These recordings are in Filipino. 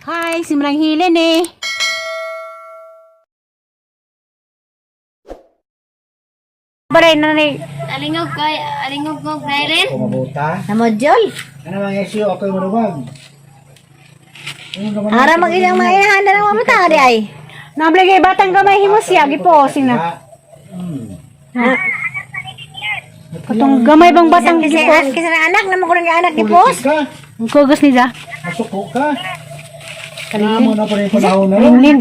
Hi, simrang hilin eh. Baray na ni. Alingog ko, Nairin. Kumabuta. Namodjol. Ano mga issue? Okay mo naman. Ara mag-ilang mga inahanda ng mga bata di ay. Nablagay batang gamay himo siya giposing na. Katong gamay bang batang gipos. Kasi ng anak naman ko ng anak gipos. Kugos ni da. Masuko ka. Kailangan mo na pa rin panahon na rin. Linlin.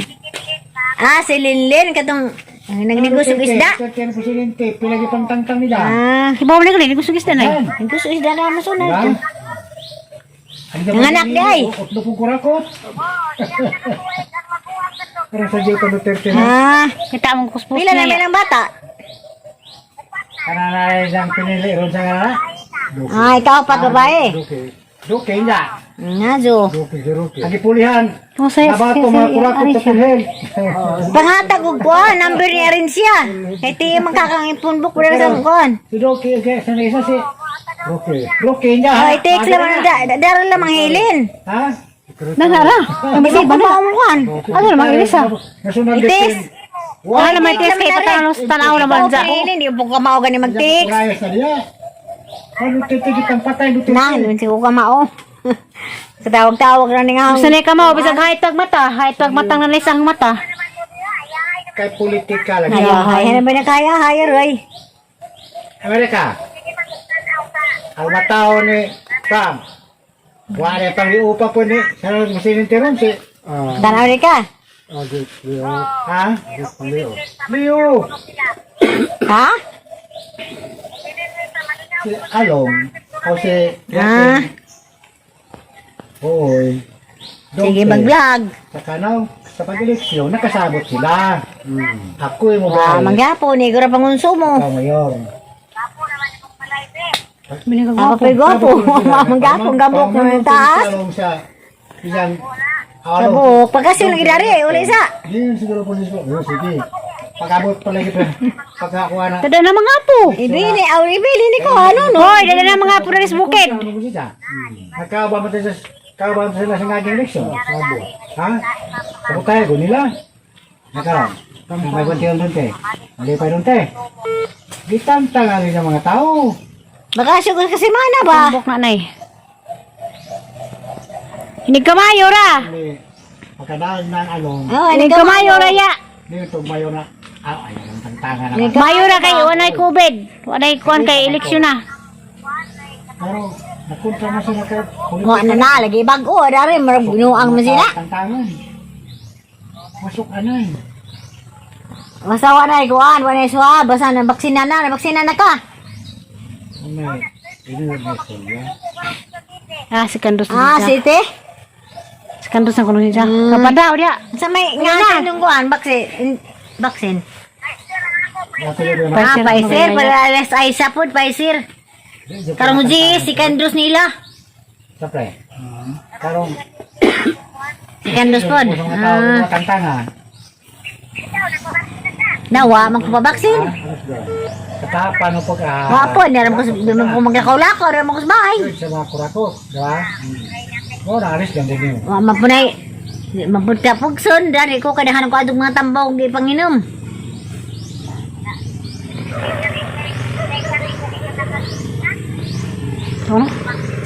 Ah, si Linlin, katong nagnegosyo isda. Kaya po silente. Pilagi pang tangtang nila. Hibaw na gali, gusto isda na. Negosyo isda na masunod. Nanganak di ay. Otlo kong kurakot. Parang sa Diyo Duterte na. Kita mong kuspos Pila na. na lang bata. Kananay siyang pinili. Ron sa nga. Ikaw pa babae. Duke, hindi. Nazo. Duke, si Duke. Ang ipulihan. Masaya Nabato mga kurakot sa pilhen. Pangatag og kuan, number niya rin siya. Kay ti magkakangipon buk wala sa kuan. Si Duke, sa isa si Duke. Duke, hindi. Ay, text lang dara lang manghilin. Ha? Nagara. Kasi ba mo kuan? Ano naman ilisa? Nasunod Itis. Wala naman test kay patang tanaw naman dyan. Hindi po ka mao gani mag-text. Kurayas na diya. Ano titigit ang patay Duke? Na, hindi ko ka mao. Katawag-tawag na nga. Gusto na ka mo, bisag haitag mata. Haitag matang na isang mata. Kay politika lagi. Ay, ba na kaya? Hire, ay. Amerika. Ang matao ni Trump. Wala pang iupa po ni. Sana masinintiron si. Tanaw rin ka. Ha? Leo. Ha? Si Along. O si. Oy. Sige, mag-vlog. Sa kanaw. Sa pag-eleksyon, nakasabot sila. Ako yung mobile. Magyapo, ni Gura Pangunsumo. Ikaw mayor. Ako pa'y gwapo. Magyapo, gabok na ng taas. Along sa isang Gabok. Pagkasyon ng idari, uli sa. Hindi siguro po siya. Sige. Pag-abot pa lagi pa. Pagkakuha na. Tada na mga apo. Ibili, ibili ko, ano, no? Hoy, dada na mga apo na rin sa bukid. Nagkaba mo tayo sa sila sa ngaging leksyon. Ha? Sabot tayo, nila. Nakaram. May bunti yung dunte. Mali pa yung dunte. Gitantang nga rin ang mga tao. Bakasyon ko kasi mana ba? Buk na nay. Hindi kamayo ra. Pagkadaan ng along. Hindi kamayo ra ya. Dito mayo na. Ayaw ang tangtangan na. Mayo ra kay wanay COVID. Wanay kuan kay eleksyon na. Pero, nakuntra mo sila ka. Mo na lagi bago, dari marag binuang mo sila. Tantangan. Masuk anay. Masawa na ikuan, wala suwa, basta na baksina na ka. Anay. Ini na sila. Si Kandos na siya. Site? Si Kandos na kuno siya. Kapadaw dia. Sa may nga nung kuan, baksin. Paiser, para alas ay sapod, paiser. Karong G, si Kandros nila. Siyempre. Karong. Si Kandros pod. Mga tantangan. Nawa, magpapabaksin. Katapan mo pag Wapo, naram ko maglakaw-lakaw, naram ko sa bahay. sa mga kurakot, di ba? Oo, naalis lang din yun. Mapunay, mapunta pugson, dari ko kadahan ko adong mga tambaw, di panginom.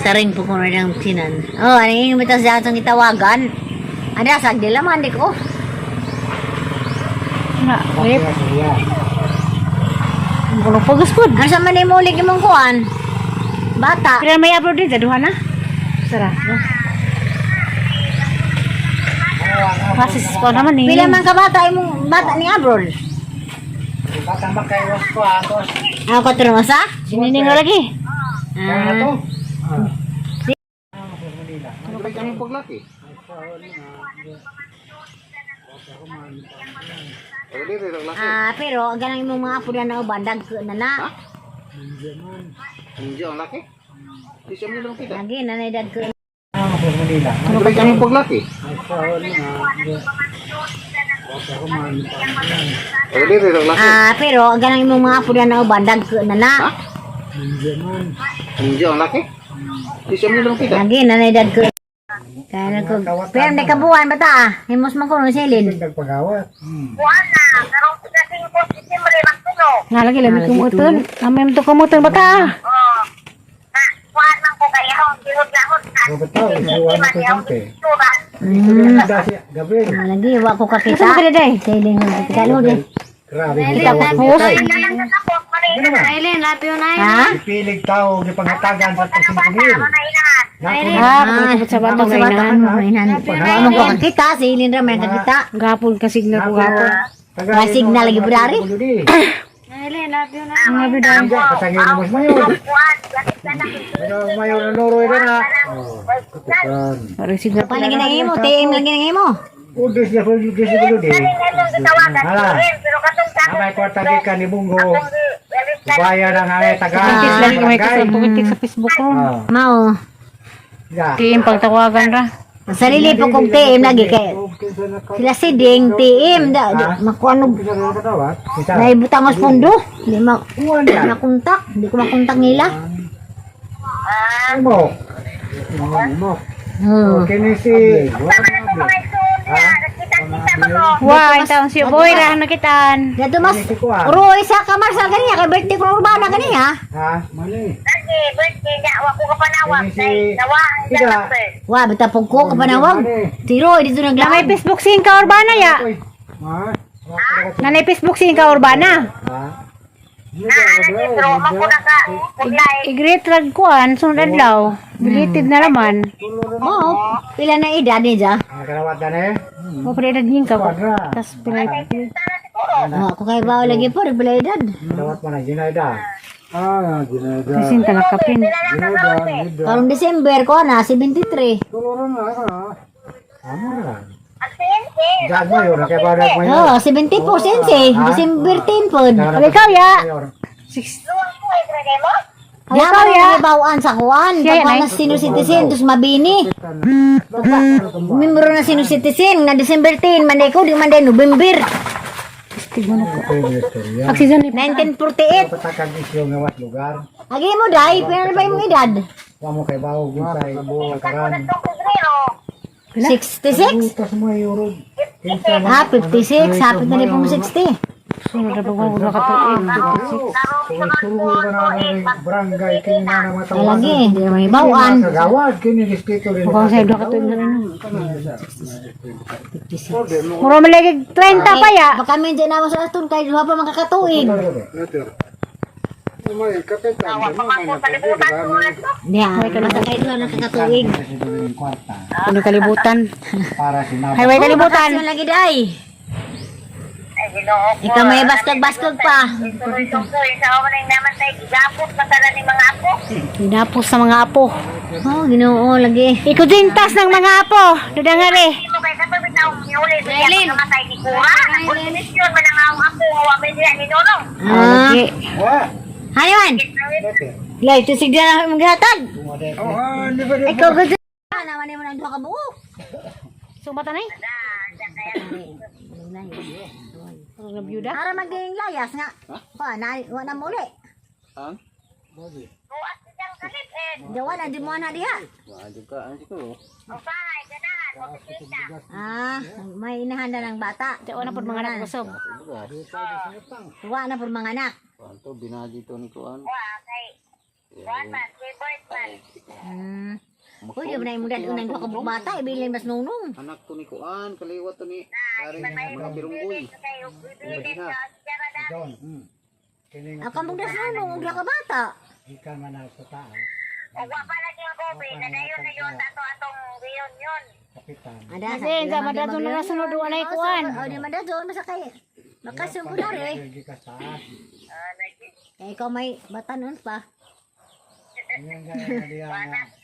Saring po ko na ng sinan. Ano yung mitas sa atong itawagan? Ada, sagdi laman, di ko. Na, Bakit na siya? ang kuno pagus pod. Ano sa manay mo ulit yung kuan? Bata. Kira may upload din duha na. Sara. Pasis ko naman ni. Pila man ka bata, yung bata ni Abrol. Batang makaiwas ko atos. Ako ka tulong sa? Sinining na lagi. Kaya to. Pero ganang imong mga apo na ubandag na na. Hindi ang laki. Di siya mo lang kita. Lagi na naidad ko. Manila. Ano ka kami paglaki? Pero ganang imong mga apo na ubandag na na. Hindi ang laki. Di siya mo lang kita. Lagi na naidad ko. Kaya na ko. Pero may kabuhan ba ta? Himos man ko nung silin. Nagpagawat. Nalagi labi kumuton. Amem to kumuton ba ta? Betul, iwan ko sampai. Dasi Gabriel. Lagi, wa ko kakita. Ito mo kaya day? Silin mo. Kalo din. Grabe. Kita ko post. Aileen, lapyo na Ha? Pipilig tao di panghatagan sa pagsimpumil. Kumabot sa batang Sa batang mainan. Ano ko kakita? Silin ra may kakita. Gapon ka signal ko gapon. May signal lagi berari. Mga bidan. Pasangin mo mas mayor. Pero mayor na noroy na. Oh. Parang signal ko. Paano ginagay mo? TM lang ginagay mo. Udis ya dulu di. Hala. Amay kwarta di ka ni Bungo. Upaya na nga ay taga. Tumitik lagi kami kasi tumitik sa Facebook ko. Mao. Ya. Team pagtawagan ra. Sarili po kong TM lagi kay sila si Ding TM da makuano Bisa. naibutang os pundo di makontak di ko makontak nila. Mo. Mo. Kini si Wah, taong si boy ra nakitaan. Dato mas Roy sa Kamarsal kaniya kay birthday ko urbana kaniya. Ha? Mali. Kapanawag Kini si Ida. Wa bita pug ko kapanawag. Si Roy dito May naglamay. Facebook sing ka urbana ya. Ha? Nanay Facebook sing ka urbana. Ha? I-greet lang kuan sunod adlaw. Belated na naman. Oo. Pila na edad ni ja. Karawat dan eh. Mo pwede din ka ko. Kuadra. Tas pila. Ako kay bawo lagi po pila edad. Karawat mana Jinaida. Ah, Jinaida. Kasi talakapin. Jinaida. Karong December ko na 73. Tuluran na ka. Amo na. Jag mayor na kay badag mayor. Oh, 74 sense. December 10 pod. Ikaw ya. Ya Ikaw ya. may bawaan sa kuan. Siya yan, Pagka ay. na sino citizen, tus mabini. Membro na sino citizen, na December 10, manday ko, di manday November. Oxygen ni 1948. Patakan isyo nga wat lugar. Agi mo, day, pinano ba yung edad? Wa mo kay bawo ginsay karan. 66? Ito semua euro. Ah, 56. Hapit na rin pong 60. sunod na bago nakatuig. Suruh ka na ng barangay kini na Ay, matawa. lagi, di na may bawaan. Kagawad kini distrito rin. Mukhang sa katuig na rin. Muro malagi 30 pa ya. Baka may dyan naman sa aton, kahit duha pa makakatuig. Diya, basta kahit duha nakakatuig. Ano kalibutan? Para sinabot. Highway kalibutan. Bakasyon lagi, day. Ikaw may baskag-baskag pa. Dinapos sa mga apo. Oh, ginoo lagi. Ikudintas ng mga apo. Dudangari. Ah, Lagi. Wah. Haniman. Lay, ito sigla na maghatag. Oh, di ba Ikaw gusto. Naman mo ng duha ka buo. Sumata na eh. Parang nabiyuda. Para maging layas nga. Pa, na muli. Jawa na di mo na diha. Ah, may inahanda ng bata. Tiyo na po mga anak kusog. Tuwa na po mga anak. Kanto binagi to ni kuan. Uy, di ba na yung mudan unang duha ka buo bata. Ibilin mas nunong. Anak to ni kuan, kaliwat to ni dari mga birunggoy. Kini Ako mong das nunong, duha ka bata. ikan mana sa taas. Kapitan. Ada Kasi sa madato na sunod doon ay kuan. Oh, di madato masakay. Makasumpo na rin. Lagi ka sa taas. Kaya ikaw may batanon pa. Yan gaya dia na.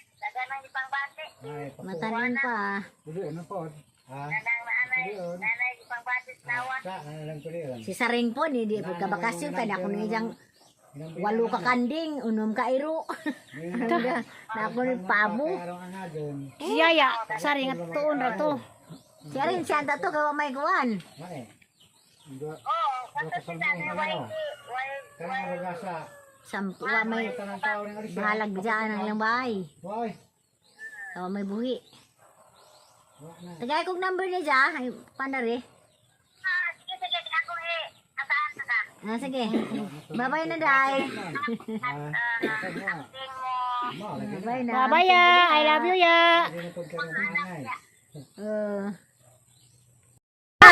Ay, Matanon pa. Dili ano po? Ha? Sa ano lang ko diyan. Si Saring po, di pagkabakasyon ka na ako na iyang walo ka kanding, unom ka iro. Na ako ni pabo. Araw nga doon. Yaya, sari nga tuon ra to. Siya rin siya to gawa may guwan. Mae. Dua. Kana ragasa. Sampuwa may Tanang tao ni Alisa. bahalag dyan ang ilang bahay. Boy. Gawa may buhi. Tagay kong number niya dyan. Ay, pandari. Ah, sige. Bye-bye na, Day. Bye na. Bye-bye, ya. I love you, ya.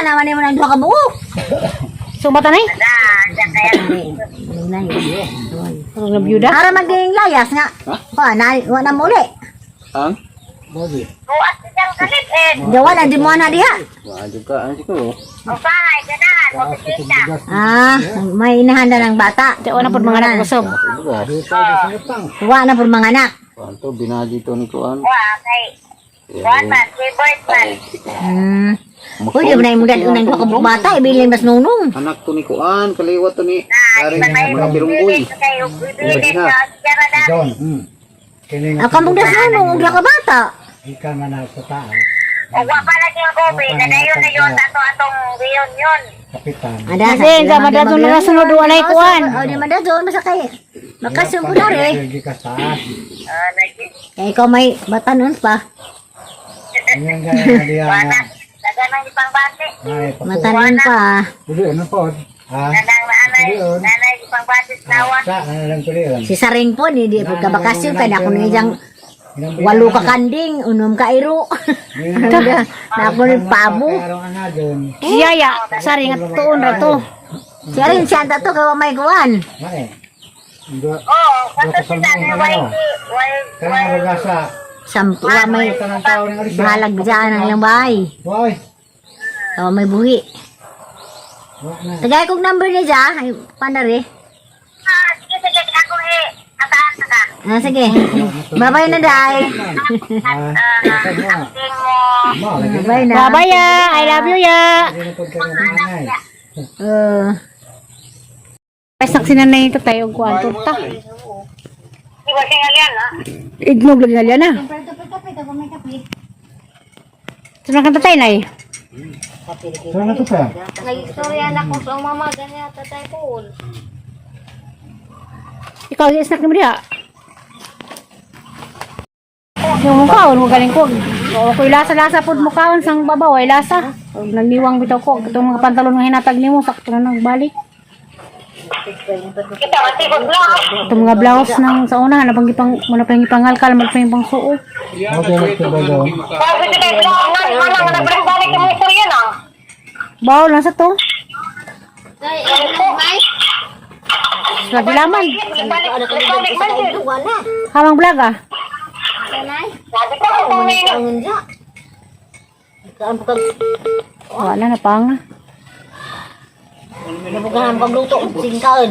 Naman mo ng duha ka buo. Sumata na eh. Parang nabiyuda. Para maging layas nga. Wala mo uli. Ang? Bodi. Jawa na, di mo na diha. Wala juga, ano siguro? Ah, may inahanda ng bata. Tiyo na po mga anak kusog. Bugas. Tuwa na po mga anak. Kanto, binadi to ni Kuan. Uy, di ba na yung mga unang duha ka buo bata. Ibilin mas nunong. Anak to ni Kuan, kaliwat to ni dari mga birunggoy. John. Kini Ang kamong das nunong, duha ka bata. ika man na sa taas. Kapitan. Ada Kasi sa madadong na nasunod doon ay kuwan. Oh, di madadong masakay. Makasumpo na rin. Lagi ka sa taas. Kaya ikaw may batanon pa. Ang gaya na diya nga. Ay, Matanon pa. Puli, ano po? Ha? Sa, ano lang puli yun? Si Saring po, hindi po kabakasyon. Kaya ako na isang walo ka kanding, unom ka iro. Na ako ng pabo. Karong ana dun. Si Yaya, sari nga tuon ra to. Siya rin siya to, kawa may kuwan. Mae. Dua. Dua kasalmong ano. Kaya nga bagasa. Sampu wa may Tanang tao ng alis. bahalag dyan ang ilang bahay. Hoy. Kawa may buhi. Wa na. Tagay kong number niya dyan. Ay, pandari. Ah, sige. Bye-bye na, Day. Bye na. Bye-bye, ya. I love you, ya. Pasak sinanay ito tayo kuan torta. Ignog lagi nga na. Sunod kang tatay na eh. Saan na to pa? Ikaw, snack ni mo diha. Yung mukhaon mo galing ko. O ako'y lasa-lasa po mukhaon sang babaw ay lasa. Nagniwang bitaw ko. Itong mga pantalon nga hinatag ni mo, sakto na nagbalik. Itong mga blouse ng sa una, napang ipang, muna pang ipangalkal, muna pang ipang suo. Okay, nagtubago. Bawal na sa to. Lagi laman. Hamang blaga. Wala na pang. Nabugahan pagluto, singkaon.